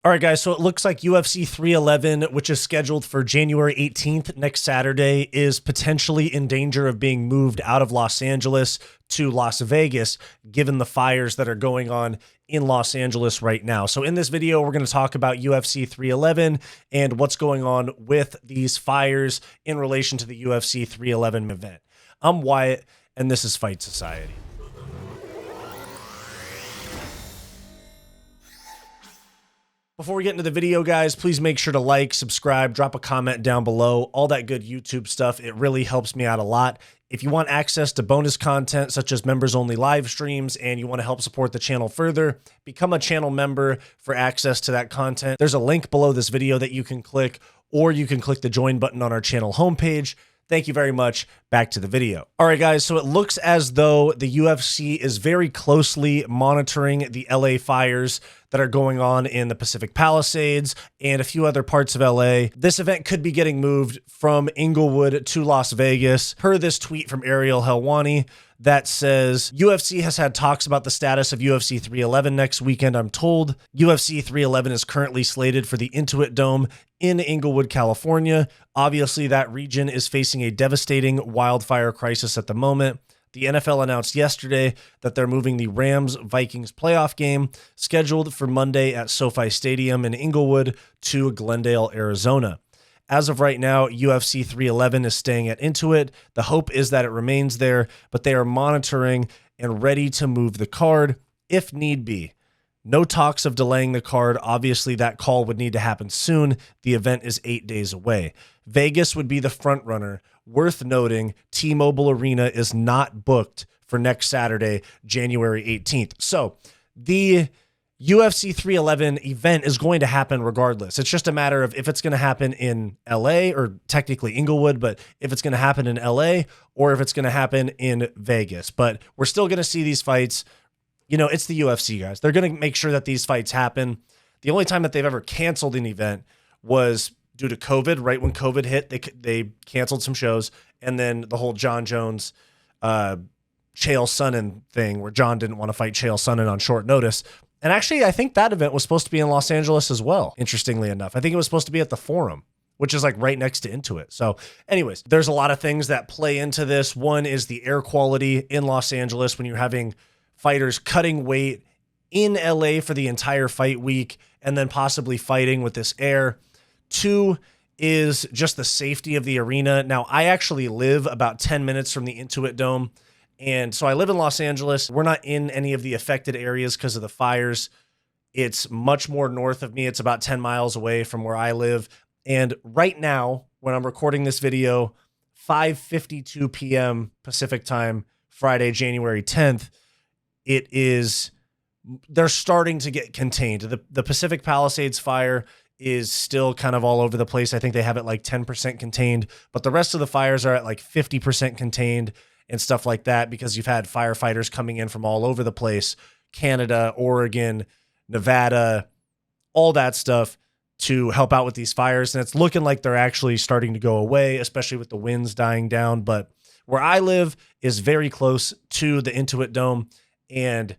All right, guys, so it looks like UFC 311, which is scheduled for January 18th, next Saturday, is potentially in danger of being moved out of Los Angeles to Las Vegas, given the fires that are going on in Los Angeles right now. So in this video, we're going to talk about UFC 311 and what's going on with these fires in relation to the UFC 311 event. I'm Wyatt, and this is Fight Society. Before we get into the video, guys, please make sure to like, subscribe, drop a comment down below, all that good YouTube stuff. It really helps me out a lot. If you want access to bonus content such as members-only live streams and you want to help support the channel further, become a channel member for access to that content. There's a link below this video that you can click, or you can click the join button on our channel homepage. Thank you very much. Back to the video. All right, guys, so it looks as though the UFC is very closely monitoring the LA fires that are going on in the Pacific Palisades and a few other parts of LA. This event could be getting moved from Inglewood to Las Vegas, per this tweet from Ariel Helwani that says, UFC has had talks about the status of UFC 311 next weekend, I'm told. UFC 311 is currently slated for the Intuit Dome in Inglewood, California. Obviously, that region is facing a devastating wildfire crisis at the moment. The NFL announced yesterday that they're moving the Rams-Vikings playoff game, scheduled for Monday at SoFi Stadium in Inglewood, to Glendale, Arizona. As of right now, UFC 311 is staying at Intuit. The hope is that it remains there, but they are monitoring and ready to move the card if need be. No talks of delaying the card. Obviously, that call would need to happen soon. The event is 8 days away. Vegas would be the front runner. Worth noting, T-Mobile Arena is not booked for next Saturday, January 18th. So the UFC 311 event is going to happen regardless. It's just a matter of if it's going to happen in LA, or technically Inglewood, but if it's going to happen in LA or if it's going to happen in Vegas. But we're still going to see these fights. You know, it's the UFC, guys. They're going to make sure that these fights happen. The only time that they've ever canceled an event was due to COVID. Right when COVID hit, they canceled some shows. And then the whole John Jones, Chael Sonnen thing, where John didn't want to fight Chael Sonnen on short notice. And actually, I think that event was supposed to be in Los Angeles as well, interestingly enough. I think it was supposed to be at the Forum, which is like right next to Intuit. So anyways, there's a lot of things that play into this. One is the air quality in Los Angeles when you're having fighters cutting weight in LA for the entire fight week and then possibly fighting with this air. Two is just the safety of the arena. Now, I actually live about 10 minutes from the Intuit Dome. And so I live in Los Angeles. We're not in any of the affected areas because of the fires. It's much more north of me. It's about 10 miles away from where I live. And right now, when I'm recording this video, 5:52 p.m. Pacific time, Friday, January 10th, they're starting to get contained. The Pacific Palisades fire is still kind of all over the place. I think they have it like 10% contained, but the rest of the fires are at like 50% contained and stuff like that, because you've had firefighters coming in from all over the place, Canada, Oregon, Nevada, all that stuff, to help out with these fires. And it's looking like they're actually starting to go away, especially with the winds dying down. But where I live is very close to the Intuit Dome. And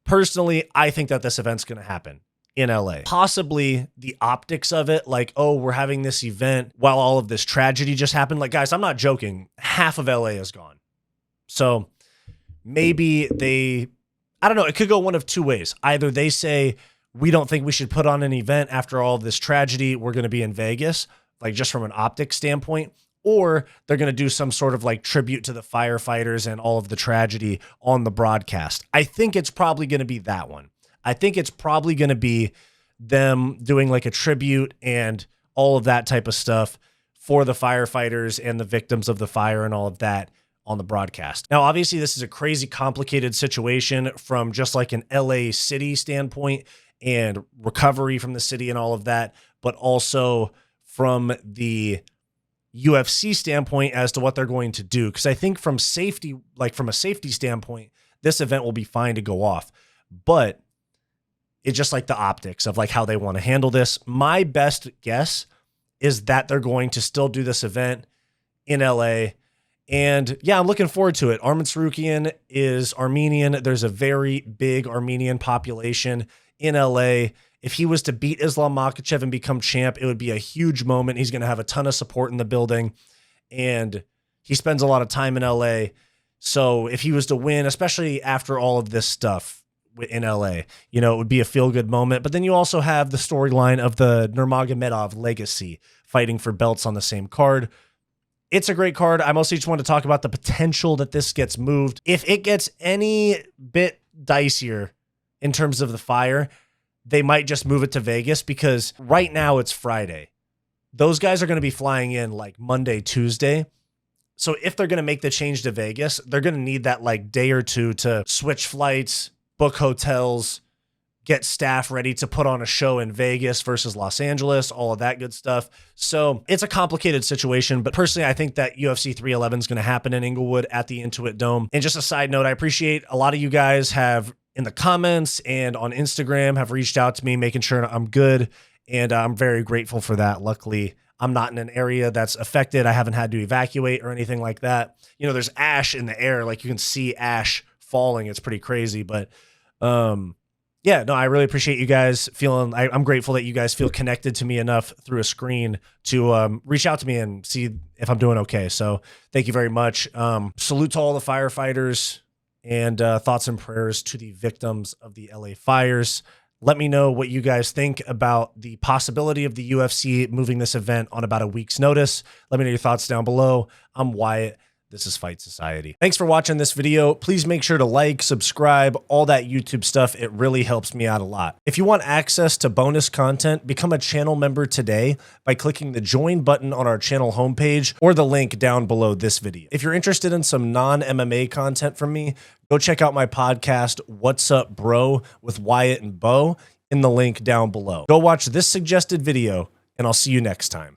personally, I think that this event's going to happen in LA. Possibly the optics of it, like, oh, we're having this event while all of this tragedy just happened. Like, guys, I'm not joking. Half of LA is gone. So maybe I don't know. It could go one of two ways. Either they say, we don't think we should put on an event after all of this tragedy. We're going to be in Vegas, like just from an optics standpoint. Or they're going to do some sort of like tribute to the firefighters and all of the tragedy on the broadcast. I think it's probably going to be that one. I think it's probably going to be them doing like a tribute and all of that type of stuff for the firefighters and the victims of the fire and all of that on the broadcast. Now, obviously, this is a crazy complicated situation from just like an LA city standpoint and recovery from the city and all of that, but also from the UFC standpoint as to what they're going to do. Because I think from safety, like from a safety standpoint, this event will be fine to go off. But it's just like the optics of like how they want to handle this. My best guess is that they're going to still do this event in LA. And yeah, I'm looking forward to it. Arman Tsarukyan is Armenian. There's a very big Armenian population in LA. If he was to beat Islam Makhachev and become champ, it would be a huge moment. He's going to have a ton of support in the building, and he spends a lot of time in LA. So if he was to win, especially after all of this stuff in LA, you know, it would be a feel-good moment. But then you also have the storyline of the Nurmagomedov legacy fighting for belts on the same card. It's a great card. I mostly just want to talk about the potential that this gets moved. If it gets any bit dicier in terms of the fire, they might just move it to Vegas, because right now it's Friday. Those guys are going to be flying in like Monday, Tuesday. So if they're going to make the change to Vegas, they're going to need that like day or two to switch flights, book hotels, get staff ready to put on a show in Vegas versus Los Angeles, all of that good stuff. So it's a complicated situation, but personally, I think that UFC 311 is going to happen in Inglewood at the Intuit Dome. And just a side note, I appreciate a lot of you guys have in the comments and on Instagram have reached out to me, making sure I'm good. And I'm very grateful for that. Luckily, I'm not in an area that's affected. I haven't had to evacuate or anything like that. You know, there's ash in the air. Like you can see ash falling. It's pretty crazy, but, yeah, no, I really appreciate you guys feeling, I'm grateful that you guys feel connected to me enough through a screen to reach out to me and see if I'm doing okay. So thank you very much. Salute to all the firefighters, and thoughts and prayers to the victims of the LA fires. Let me know what you guys think about the possibility of the UFC moving this event on about a week's notice. Let me know your thoughts down below. I'm Wyatt. This is Fight Society. Thanks for watching this video. Please make sure to like, subscribe, all that YouTube stuff. It really helps me out a lot. If you want access to bonus content, become a channel member today by clicking the join button on our channel homepage or the link down below this video. If you're interested in some non-MMA content from me, go check out my podcast, What's Up Bro, with Wyatt and Bo, in the link down below. Go watch this suggested video, and I'll see you next time.